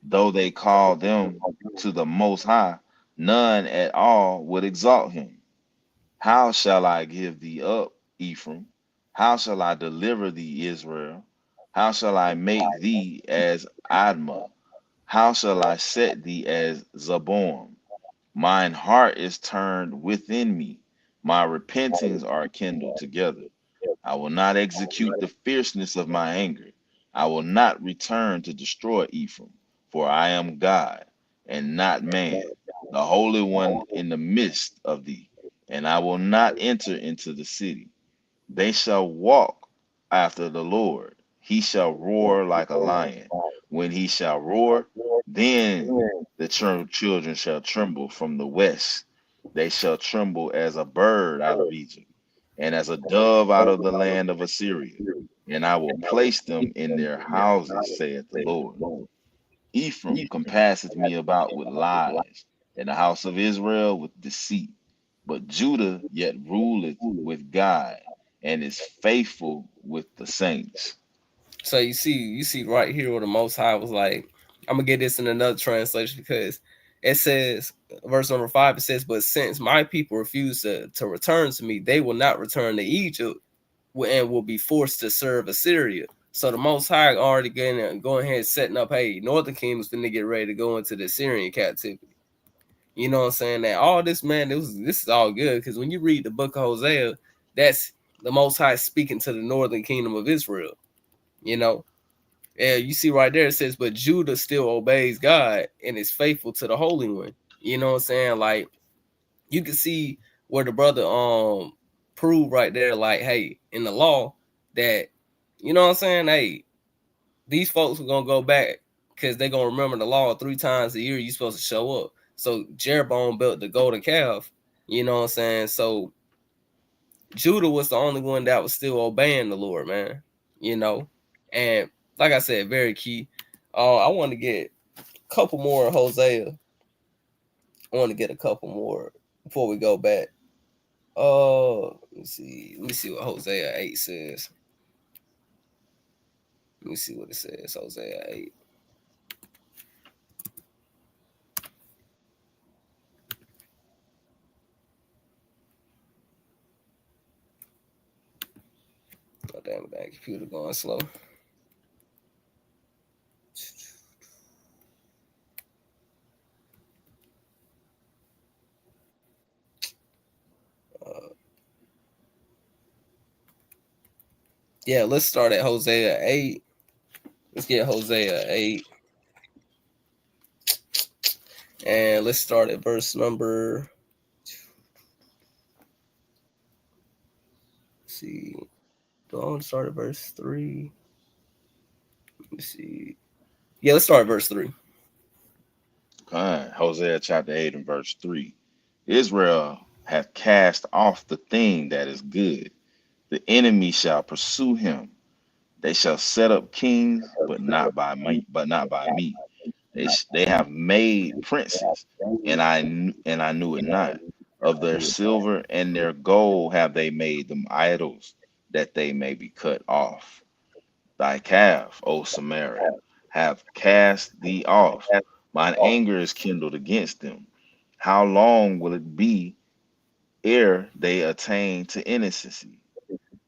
Though they call them to the Most High, none at all would exalt him. How shall I give thee up, Ephraim? How shall I deliver thee, Israel? How shall I make thee as Admah? How shall I set thee as Zeboim? Mine heart is turned within me. My repentings are kindled together. I will not execute the fierceness of my anger. I will not return to destroy Ephraim, for I am God and not man, the Holy One in the midst of thee, and I will not enter into the city. They shall walk after the Lord. He shall roar like a lion. When he shall roar, then the children shall tremble from the west. They shall tremble as a bird out of Egypt, and as a dove out of the land of Assyria. And I will place them in their houses, saith the Lord. Ephraim compasseth me about with lies, and the house of Israel with deceit. But Judah yet ruleth with God, and is faithful with the saints. So you see right here where the Most High was like, I'm gonna get this in another translation because it says, verse number 5, it says, but since my people refuse to return to me, they will not return to Egypt and will be forced to serve Assyria. So the Most High already going ahead setting up, hey, Northern Kingdom's finna get ready to go into the Assyrian captivity. You know what I'm saying? That all this, man, this is all good because when you read the book of Hosea, that's the Most High speaking to the Northern Kingdom of Israel. You know, and you see right there it says, but Judah still obeys God and is faithful to the Holy One. You know what I'm saying? Like you can see where the brother proved right there, like, hey, in the law that, you know what I'm saying? Hey, these folks are gonna go back because they're gonna remember the law 3 times a year. You're supposed to show up. So Jeroboam built the golden calf. You know what I'm saying? So Judah was the only one that was still obeying the Lord, man. You know, and like I said, very key. I want to get a couple more Hosea. I want to get a couple more before we go back. Let me see. Let me see what Hosea 8 says. Let me see what it says. Hosea 8. Oh, damn it, that computer going slow. Yeah, let's start at Hosea 8. Let's get Hosea 8. And let's start at verse number. Let's see. Do I want to start at verse 3? Let me see. Yeah, let's start at verse 3. Hosea chapter 8 and verse 3. Israel hath cast off the thing that is good. The enemy shall pursue him. They shall set up kings, but not by me. They have made princes, and I knew it not. Of their silver and their gold have they made them idols, that they may be cut off. Thy calf, O Samaria, have cast thee off. Mine anger is kindled against them. How long will it be ere they attain to innocency?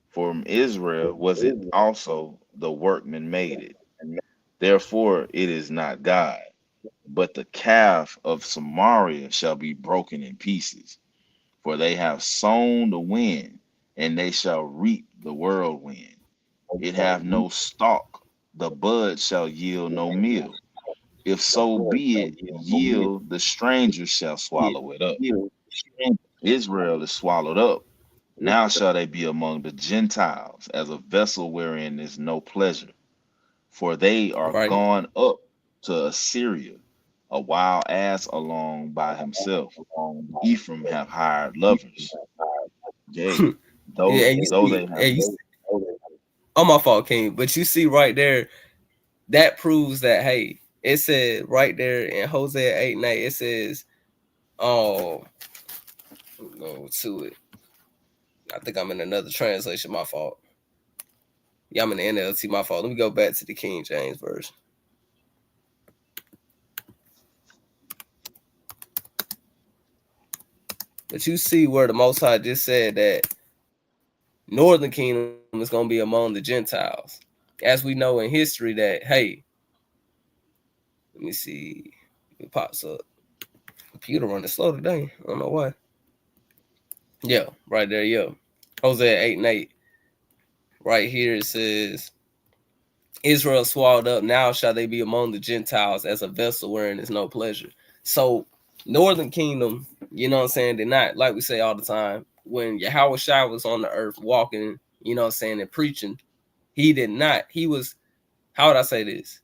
From Israel was it also the workman made it. Therefore it is not God. But the calf of Samaria shall be broken in pieces, for they have sown the wind, and they shall reap the whirlwind. It have no stalk, the bud shall yield no meal. If so be it yield, the stranger shall swallow it up. Israel is swallowed up. Now shall they be among the Gentiles, as a vessel wherein is no pleasure. For they are Right. gone up to Assyria, a wild ass along by himself. Ephraim have hired lovers. Yea, Yeah, and though they have. oh, my fault, King. But you see right there, that proves that, hey, it said right there in Hosea 8 and 8, it says, oh, go to it. I think I'm in another translation, my fault. Yeah, I'm in the NLT, my fault. Let me go back to the King James version. But you see where the Most High just said that Northern Kingdom is going to be among the Gentiles. As we know in history that, hey, let me see. It pops up. Computer running slow today. I don't know why. Yeah, right there, yeah. Hosea 8 and 8. Right here it says, Israel swallowed up, now shall they be among the Gentiles as a vessel wherein is no pleasure. So Northern Kingdom, you know what I'm saying, they're not, like we say all the time, when Yahweh Shai was on the earth walking, you know what I'm saying, and preaching, he did not, he was, how would I say this?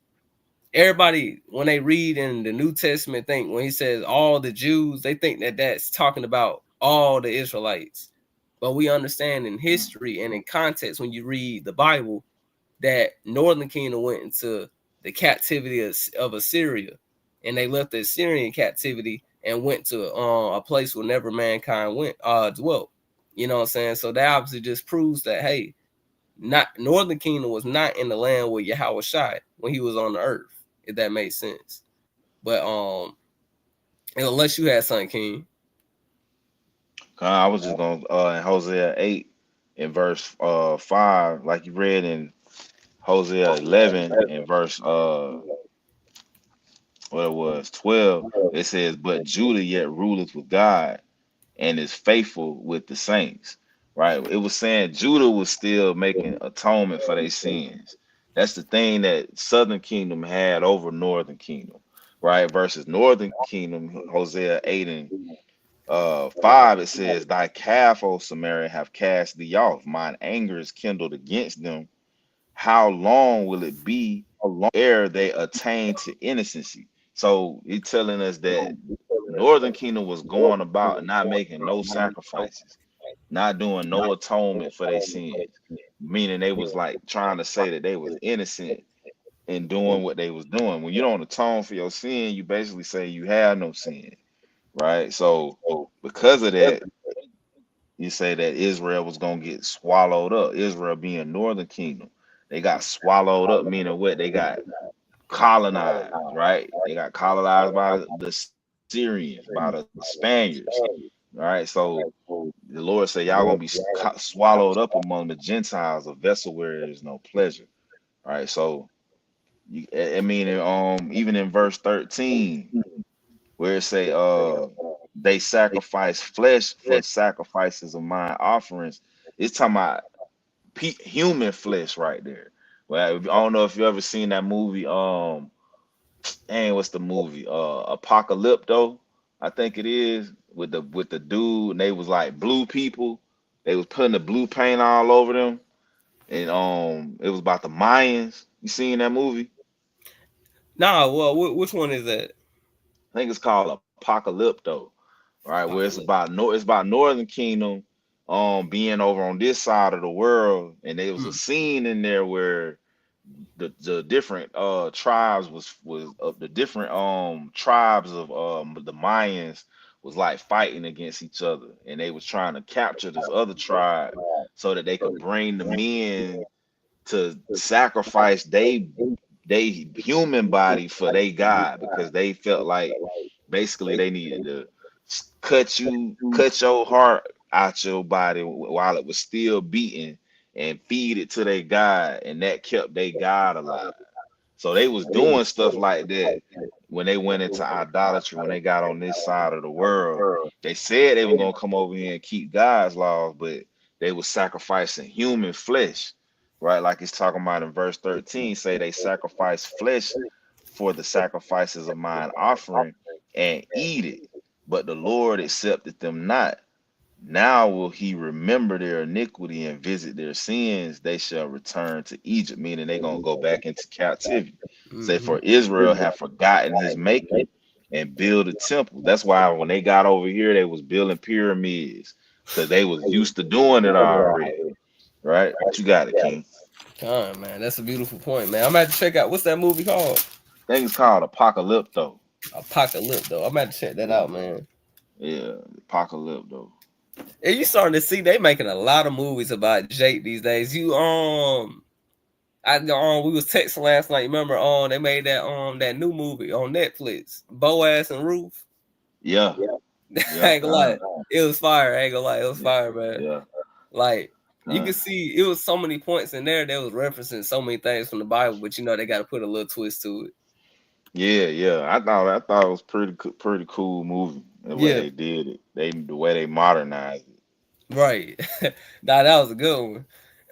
Everybody, when they read in the New Testament, think when he says all the Jews, they think that that's talking about all the Israelites. But we understand in history and in context, when you read the Bible, that Northern Kingdom went into the captivity of Assyria, and they left the Assyrian captivity and went to a place where never mankind went dwelt. You know what I'm saying? So that obviously just proves that, hey, not Northern Kingdom was not in the land where Yahweh shot when he was on the earth, if that makes sense. But unless you had something, King. I was just going in Hosea 8 in verse 5, like you read in Hosea 11 in verse what it was 12. It says, "But Judah yet ruleth with God and is faithful with the saints." Right? It was saying Judah was still making atonement for their sins. That's the thing that Southern Kingdom had over Northern Kingdom, right? Versus Northern Kingdom, Hosea 8 and 5, it says, "Thy calf, O Samaria, have cast thee off. Mine anger is kindled against them. How long will it be ere they attain to innocency?" So it's telling us that Northern Kingdom was going about not making no sacrifices, not doing no atonement for their sins, meaning they was like trying to say that they was innocent in doing what they was doing. When you don't atone for your sin, you basically say you have no sin, right? So because of that, you say that Israel was gonna get swallowed up. Israel being Northern Kingdom, they got swallowed up, meaning what? They got colonized, right? They got colonized by the Syrians, by the Spaniards, right? So the Lord said, "Y'all gonna be swallowed up among the Gentiles, a vessel where there is no pleasure." Right? So, I mean, even in verse 13, where it say, they sacrifice flesh for sacrifices of mine offerings. It's talking about human flesh right there. Well, I don't know if you ever seen that movie. Dang, what's the movie? Apocalypto, I think it is, with the dude, and they was like blue people. They was putting the blue paint all over them, and it was about the Mayans. You seen that movie? Nah, well, which one is that? I think it's called Apocalypto, right? Where it's about Northern Kingdom, being over on this side of the world, and there was a scene in there where the different tribes was the different tribes of the Mayans was like fighting against each other, and they was trying to capture this other tribe so that they could bring the men to sacrifice they human body for they God, because they felt like basically they needed to cut your heart out your body while it was still beating and feed it to their God, and that kept their God alive. So they was doing stuff like that when they went into idolatry, when they got on this side of the world. They said they were gonna come over here and keep God's laws, but they was sacrificing human flesh, right? Like it's talking about in verse 13, say they sacrifice flesh for the sacrifices of mine offering and eat it, but the Lord accepted them not. Now will he remember their iniquity and visit their sins. They shall return to Egypt, meaning they're going to go back into captivity. Say, for Israel have forgotten his maker and build a temple. That's why when they got over here, they was building pyramids, because they was used to doing it already. Right? What you got it, King? God, man, that's a beautiful point, man. I'm gonna have to check out, what's that movie called? I think it's called Apocalypto. I'm gonna have to check that out, man. Yeah, Apocalypto. And you starting to see they making a lot of movies about Jake these days. We was texting last night. Remember, they made that new movie on Netflix, Boaz and Ruth. Yeah. I ain't gonna lie, it was fire. I ain't gonna lie, it was fire, man. Yeah. Like you can see, it was so many points in there that was referencing so many things from the Bible, but they got to put a little twist to it. Yeah. I thought it was pretty cool movie. The way they did it, the way they modernized it. Right. Nah, that was a good one.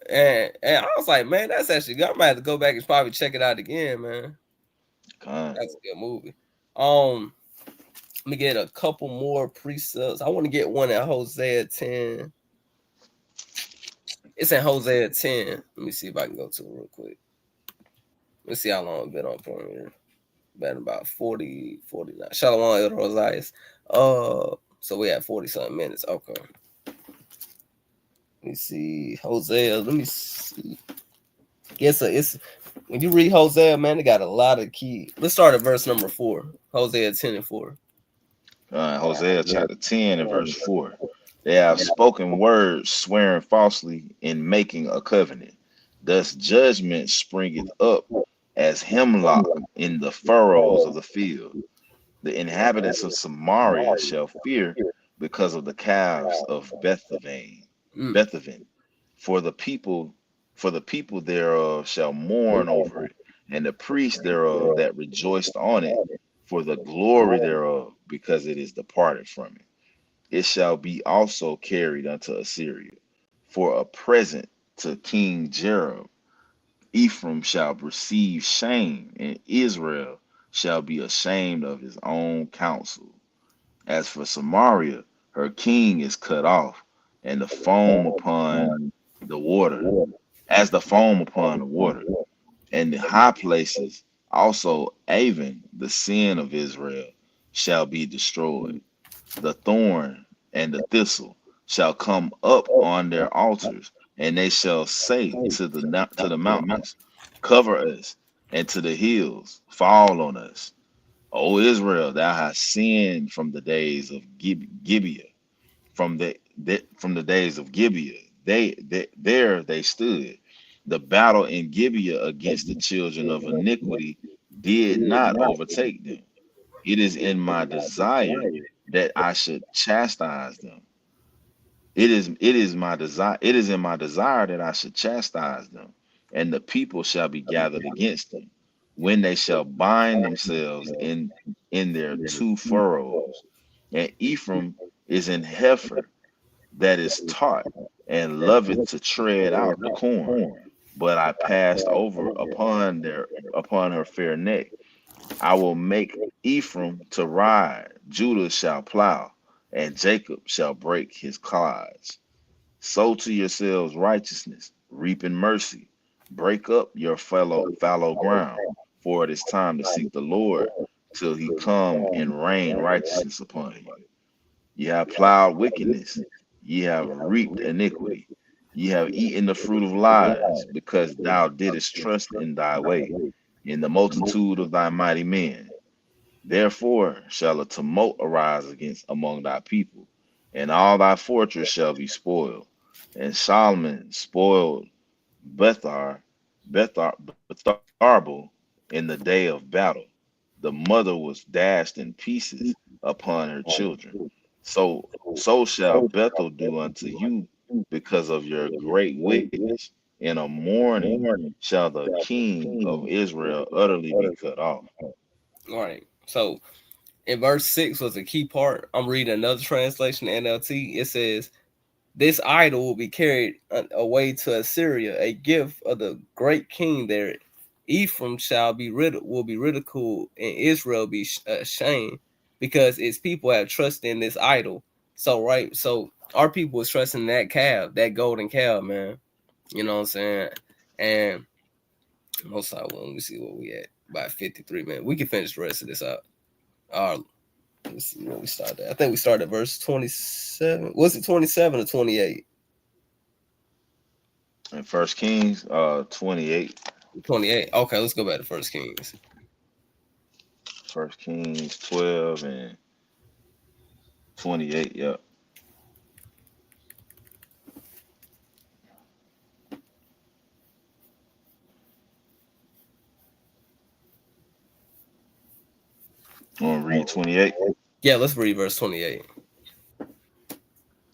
And I was like, man, that's actually good. I might have to go back and probably check it out again, man. That's a good movie. Let me get a couple more precepts. I want to get one at Hosea 10. It's in Hosea 10. Let me see if I can go to it real quick. Let's see how long I've been on point here. Been about 40, 49. Shalom El Rosaias. So we have 40 something minutes. Okay. Let me see. Hosea. Let me see. Yes, it's when you read Hosea, man, they got a lot of key. Let's start at verse number 4. Hosea 10 and 4. Hosea chapter 10 and verse 4. They have spoken words, swearing falsely in making a covenant. Thus judgment springeth up as hemlock in the furrows of the field. The inhabitants of Samaria shall fear because of the calves of Bethaven. For the people, for the people thereof shall mourn over it, and the priests thereof that rejoiced on it, for the glory thereof, because it is departed from it. It shall be also carried unto Assyria for a present to King Jerob. Ephraim shall receive shame, and Israel shall be ashamed of his own counsel. As for Samaria, her king is cut off, and the foam upon the water, as the foam upon the water, and the high places also Avon, the sin of Israel, shall be destroyed. The thorn and the thistle shall come up on their altars, and they shall say to the mountains, cover us, and to the hills, fall on us. O Israel, thou hast sinned from the days of Gibeah, from the days of Gibeah. There they stood. The battle in Gibeah against the children of iniquity did not overtake them. It is in my desire that I should chastise them. It is in my desire that I should chastise them, and the people shall be gathered against them, when they shall bind themselves in their two furrows. And Ephraim is an heifer that is taught, and loveth to tread out the corn. But I passed over upon her fair neck. I will make Ephraim to ride, Judah shall plow, and Jacob shall break his clods. Sow to yourselves righteousness, reap in mercy, break up your fallow ground, for it is time to seek the Lord till he come and rain righteousness upon you. Ye have plowed wickedness, ye have reaped iniquity, ye have eaten the fruit of lies, because thou didst trust in thy way, in the multitude of thy mighty men. Therefore shall a tumult arise against among thy people, and all thy fortress shall be spoiled. And Solomon spoiled Betharbel in the day of battle. The mother was dashed in pieces upon her children. So shall Bethel do unto you because of your great wickedness. In a morning shall the king of Israel utterly be cut off. All right. So in verse 6 was a key part. I'm reading another translation, NLT. It says, this idol will be carried away to Assyria, a gift of the great king there. Ephraim will be ridiculed, and Israel be ashamed, because its people have trusted in this idol. So our people was trusting that calf, that golden calf, man. You know what I'm saying? And most of let me see what we at. About 53 minutes. We can finish the rest of this out. Let's see where we started. I think we started at verse 27. Was it 27 or 28? In First Kings 28. 28. Okay, let's go back to First Kings. First Kings 12 and 28. Yep. Want to read 28? Yeah, let's read verse 28. All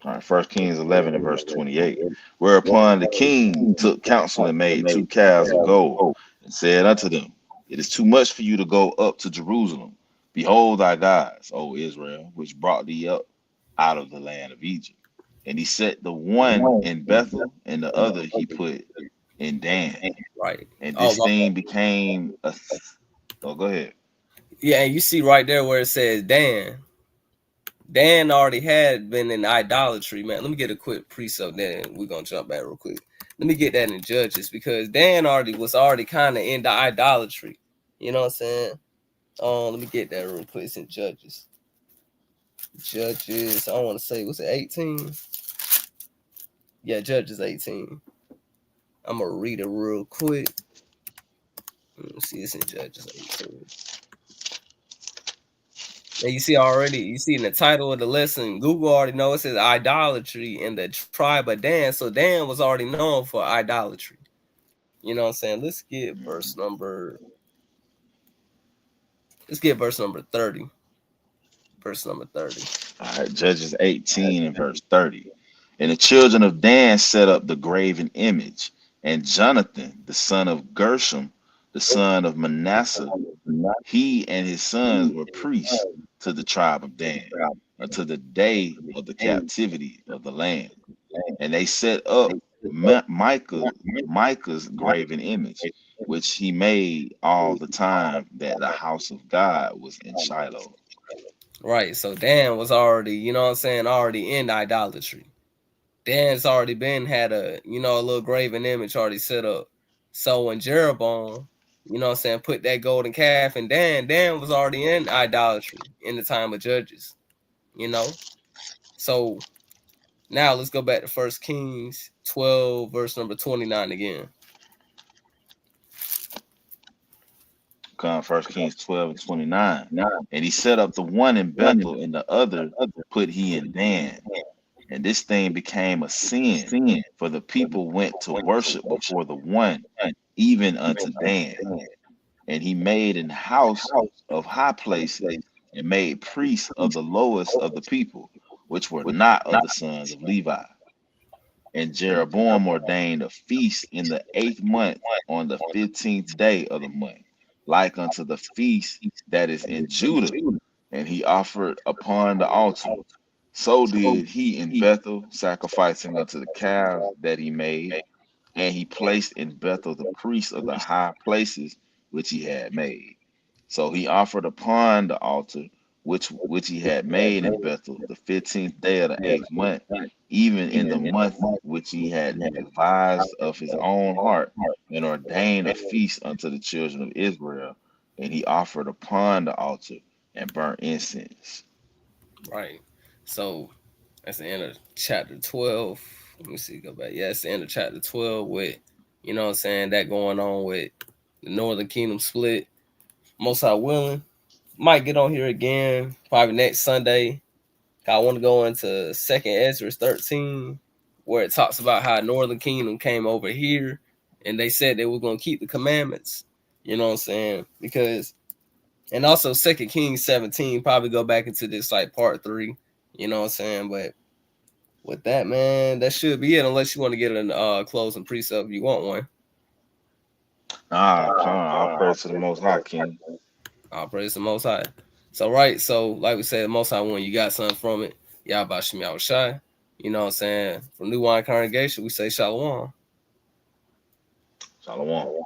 right, First Kings 11 and verse 28. Whereupon the king took counsel and made 2 calves of gold, and said unto them, it is too much for you to go up to Jerusalem. Behold thy gods, O Israel, which brought thee up out of the land of Egypt. And he set the one in Bethel, and the other he put in Dan. Right. And this thing became a... Oh, go ahead. Yeah, and you see right there where it says Dan. Dan already had been in idolatry, man. Let me get a quick precept, then we're going to jump back real quick. Let me get that in Judges, because Dan was already kind of in the idolatry. You know what I'm saying? Let me get that real quick. It's in Judges. Judges, I want to say, was it 18? Yeah, Judges 18. I'm going to read it real quick. Let's see, it's in Judges 18. And you see in the title of the lesson, Google already knows it says idolatry in the tribe of Dan. So Dan was already known for idolatry. You know what I'm saying? Let's get verse number 30. Verse number 30. All right, Judges 18 and verse 30. And the children of Dan set up the graven image, and Jonathan, the son of Gershom, the son of Manasseh, he and his sons were priests to the tribe of Dan until the day of the captivity of the land. And they set up Micah's graven image, which he made all the time that the house of God was in Shiloh. Right. So Dan was already, you know what I'm saying, already in idolatry. Dan's already had a little graven image already set up. So when Jeroboam, you know what I'm saying, put that golden calf in Dan was already in idolatry in the time of Judges. You know? So now let's go back to 1 Kings 12, verse number 29 again. Come 1 Kings 12 and 29. And he set up the one in Bethel, and the other put he in Dan. And this thing became a sin, for the people went to worship before the one, even unto Dan. And he made an house of high places, and made priests of the lowest of the people, which were not of the sons of Levi. And Jeroboam ordained a feast in the 8th month on the 15th day of the month, like unto the feast that is in Judah. And he offered upon the altar. So did he in Bethel, sacrificing unto the calves that he made. And he placed in Bethel the priests of the high places which he had made. So he offered upon the altar which he had made in Bethel the 15th day of the 8th month, even in the month which he had devised of his own heart, and ordained a feast unto the children of Israel. And he offered upon the altar and burnt incense. Right. So that's the end of chapter 12. Let me see, go back. Yeah, it's the end of chapter 12 with, you know what I'm saying, that going on with the Northern Kingdom split. Most High willing, might get on here again probably next Sunday. I want to go into 2nd Ezra 13, where it talks about how Northern Kingdom came over here and they said they were going to keep the commandments. You know what I'm saying? Because, and also 2 Kings 17, probably go back into this like part 3. You know what I'm saying? But with that, man, that should be it. Unless you want to get a closing precept if you want one. I'll praise to the Most High, King. I'll praise the Most High. So like we said, the Most High one, you got something from it. Yahweh Shem Yahweh Shai. You know what I'm saying? From New Wine Congregation, we say Shalom. Shalom.